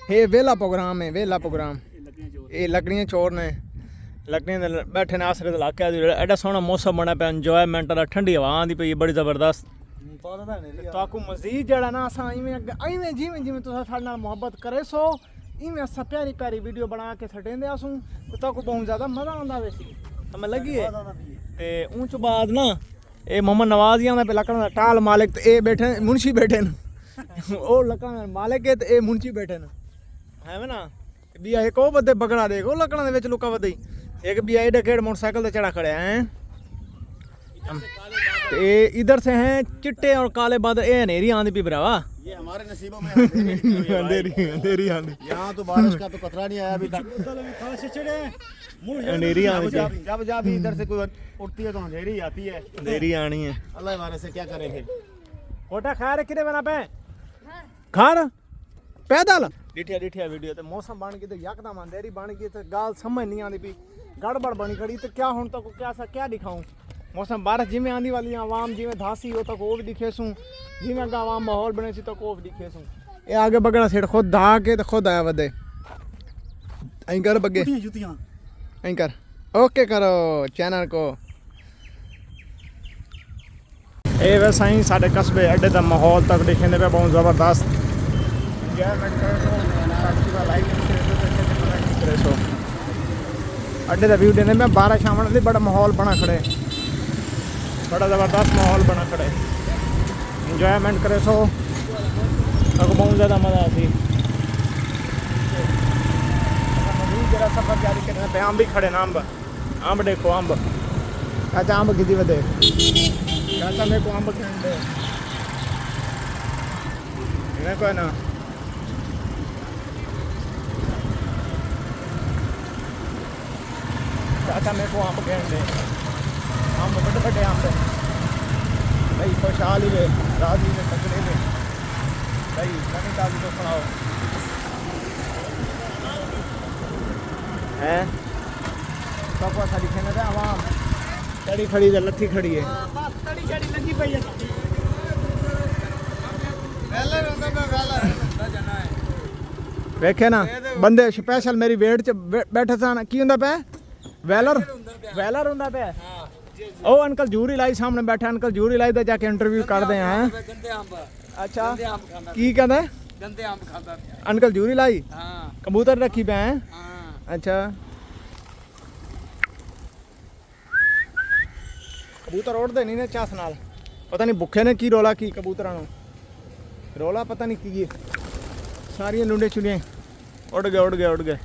ये वेला प्रोग्राम है, वेला प्रोग्राम। ये लकड़ियाँ चोर ने, लकड़ियाँ बैठे ने आसरे इलाके। एडा सोहना मौसम बना पे, इंजॉयमेंट वाला, ठंडी हवा आंदी पई बड़ी जबरदस्त। ताकू मजीद जड़ा ना असां इवें जिवें जिवें तुसां साडे नाल मोहब्बत करे सो इवें असां प्यारी प्यारी वीडियो बना के छडेंदे आसूं ते ताकू बहुत ज़्यादा मज़ा आंदा वैसे हमें लगी है। ते ऊंच बाद ना ये मोहम्मद नवाज ही आंदा पे लकड़ां दा टाल मालिक ते ये बैठे मुंशी बैठे न ओ लकड़ां दा मालिक है ते ये मुंशी बैठे न है ना। बिया एक ओ बंदे बगड़ा देखो लकड़ां दे विच लुका वदई एक बिया एडे केड़ मोटरसाइकिल ते चढ़ा खड़े हैं। ये इधर से हैं चिट्टे और काले बादल। ये अंधेरी आंधी पी भरावा, ये हमारे नसीबों में अंधेरी आंधी। यहाँ तो बारिश का तो खतरा नहीं आया अभी तक। अंधेरी आंधी जब जब इधर से कोई उठती है तो अंधेरी आती है। अंधेरी आनी है। अल्लाह हमारे से क्या करे फिर। कोटा खैर किने बना पे खार पैदल डिठिया डिठिया वीडियो ते मौसम बन गई तो यकदम अंधेरी बन गई तो गाल समझ नहीं आती पी गड़बड़ बनी खड़ी तो क्या हूँ तक क्या दिखाऊं। मौसम बारिश जिमें आंधी वाली आवाम जिमें धासी हो तक वो भी दिखे सूँ जिमें अगर आवाम माहौल बने सी तक वो भी दिखे सूँ। ये आगे बगड़ा सेठ खुद धा के तो खुद आया वधे ऐं कर बगे ऐं कर ओके करो चैनल को। ये वैसा ही साढ़े कस्बे अड्डे का माहौल तक दिखेंदे पे बहुत ज़बरदस्त। अड्डे का व्यू देने में बारिश आने वाली बड़ा माहौल बना खड़े, बड़ा ज़बरदस्त माहौल बना खड़े। इंजॉयमेंट करे सो तो बहुत ज़्यादा मज़ा आती। जरा सफ़र जारी करने पे आम भी खड़े ना अम्ब देखो अम्ब चाचा अम्ब कितनी वधे चाचा मेरे को अम्ब खेल दे को ना चाचा मेरे को अम्ब खेल दे अम्ब बड़े बड़े अम्ब भाई खुशहाली वे राजी वे तकले वे भाई नवी ताजी तो सुनाओ है तो को सारी खेने दे आवाम तड़ी खड़ी है लट्ठी खड़ी है बस तड़ी छड़ी लगी पई है वेलर होंदा पे वेलर जाना है वेखे ना बंदे स्पेशल मेरी वेट च बैठे सन की होंदा पे वेलर होंदा पे ओ अंकल जूरी लाई सामने बैठे अंकल जूरी लाई दा जाके इंटरव्यू कर दे हैं। अच्छा की कहंदा गंदे आम खाता अंकल जूरी लाई हां कबूतर रखी पे हैं हां अच्छा कबूतर उड़ते नहीं ने चास नाल पता नहीं भुखे ने की रौला की कबूतरां नूं रौला पता नहीं की सारियां लुंडे चुड़ियां उड़ गए